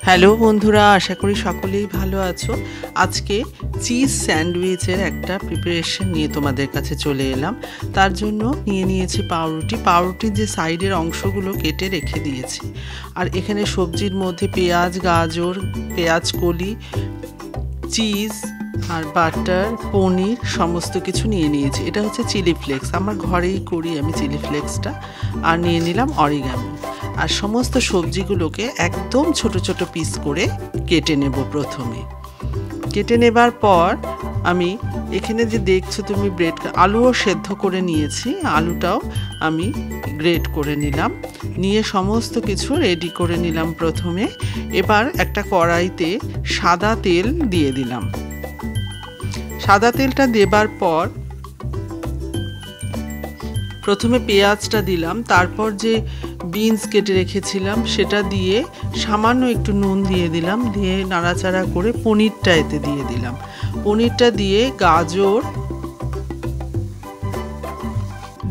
Hello বন্ধুরা, আশা করি সকলেই ভালো আছো। আজকে চিজ স্যান্ডউইচের একটা প্রিপারেশন নিয়ে তোমাদের কাছে চলে এলাম। তার জন্য নিয়ে নিয়েছি পাউরুটির যে সাইডের অংশগুলো কেটে রেখে দিয়েছি। আর এখানে সবজির মধ্যে পেঁয়াজ, গাজর, পেঁয়াজ কলি, চিজ আর বাটার, পনির সমস্ত কিছু নিয়ে নিয়েছি। এটা হচ্ছে চিলি ফ্লেক্স, আমার ঘরেই করি আমি চিলি ফ্লেক্সটা। আর নিয়ে নিলাম অরিগ্যানো। আর সমস্ত সবজিগুলোকে একদম ছোট ছোট পিস করে কেটে নেব। প্রথমে কেটে নেবার পর আমি এখানে যে দেখছো তুমি আলুও সেদ্ধ করে নিয়েছি, আলুটাও আমি গ্রেট করে নিলাম। নিয়ে সমস্ত কিছু রেডি করে নিলাম। প্রথমে এবার একটা কড়াইতে সাদা তেল দিয়ে দিলাম। সাদা তেলটা দেবার পর প্রথমে পেঁয়াজটা দিলাম, তারপর যে বিনস কেটে রেখেছিলাম সেটা দিয়ে সামান্য একটু নুন দিয়ে দিলাম, দিয়ে নাড়াচাড়া করে পনিরটা এতে দিয়ে দিলাম। পনিরটা দিয়ে গাজর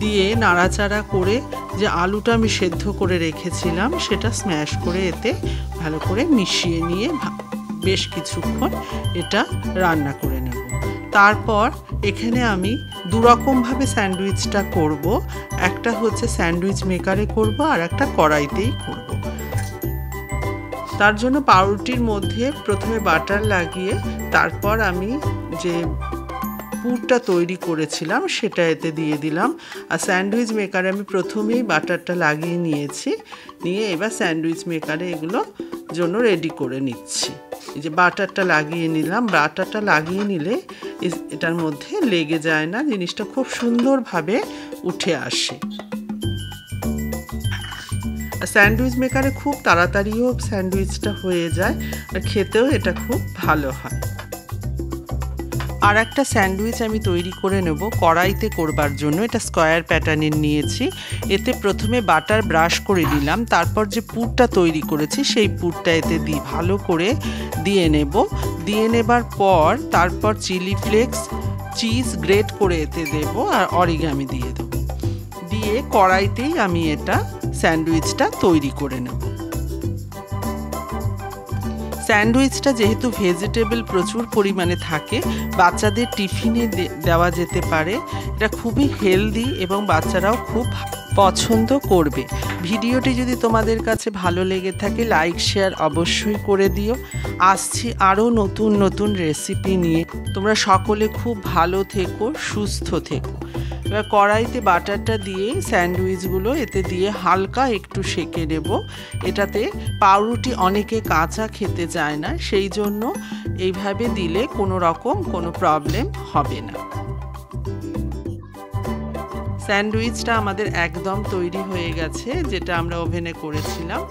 দিয়ে নাড়াচাড়া করে যে আলুটা আমি সেদ্ধ করে রেখেছিলাম সেটা স্ম্যাশ করে এতে ভালো করে মিশিয়ে নিয়ে বেশ কিছুক্ষণ এটা রান্না করে নেব। তারপর এখানে আমি দুরকমভাবে স্যান্ডউইচটা করব। একটা হচ্ছে স্যান্ডউইচ মেকারে করব, আর একটা কড়াইতেই করব। তার জন্য পাউরুটির মধ্যে প্রথমে বাটার লাগিয়ে তারপর আমি যে পুরটা তৈরি করেছিলাম সেটা এতে দিয়ে দিলাম। আর স্যান্ডউইচ মেকারে আমি প্রথমেই বাটারটা লাগিয়ে নিয়েছি, নিয়ে এবার স্যান্ডউইচ মেকারে এগুলো জন্য রেডি করে নিচ্ছি। এই যে বাটারটা লাগিয়ে নিলাম। বাটারটা লাগিয়ে নিলে এটার মধ্যে লেগে যায় না, জিনিসটা খুব সুন্দরভাবে উঠে আসে। স্যান্ডউইচ মেকারে খুব তাড়াতাড়িও স্যান্ডউইচটা হয়ে যায়, আর খেতেও এটা খুব ভালো হয়। আর একটা স্যান্ডউইচ আমি তৈরি করে নেব কড়াইতে করবার জন্য। এটা স্কোয়ার প্যাটার্নের নিয়েছি। এতে প্রথমে বাটার ব্রাশ করে দিলাম, তারপর যে পুরটা তৈরি করেছি সেই পুরটা এতে ভালো করে দিয়ে নেব। দিয়ে নেবার পর তারপর চিলি ফ্লেক্স, চিজ গ্রেট করে এতে দেব, আর অরিগ্যানো দিয়ে দেবো। দিয়ে কড়াইতেই আমি এটা স্যান্ডউইচটা তৈরি করে নেব। স্যান্ডউইচটা যেহেতু ভেজিটেবল প্রচুর পরিমাণে থাকে, বাচ্চাদের টিফিনে দেওয়া যেতে পারে। এটা খুবই হেলদি এবং বাচ্চারাও খুব পছন্দ করবে। ভিডিওটি যদি তোমাদের কাছে ভালো লেগে থাকে লাইক শেয়ার অবশ্যই করে দিও। আসছি আরও নতুন নতুন রেসিপি নিয়ে। তোমরা সকলে খুব ভালো থেকো, সুস্থ থেকো। এবার কড়াইতে বাটারটা দিয়ে স্যান্ডউইচগুলো এতে দিয়ে হালকা একটু সেঁকে নেব। এটাতে পাউরুটি অনেকে কাঁচা খেতে চায় না, সেই জন্য এইভাবে দিলে কোনো রকম কোনো প্রবলেম হবে না। স্যান্ডউইচটা আমাদের একদম তৈরি হয়ে গেছে, যেটা আমরা ওভেনে করেছিলাম।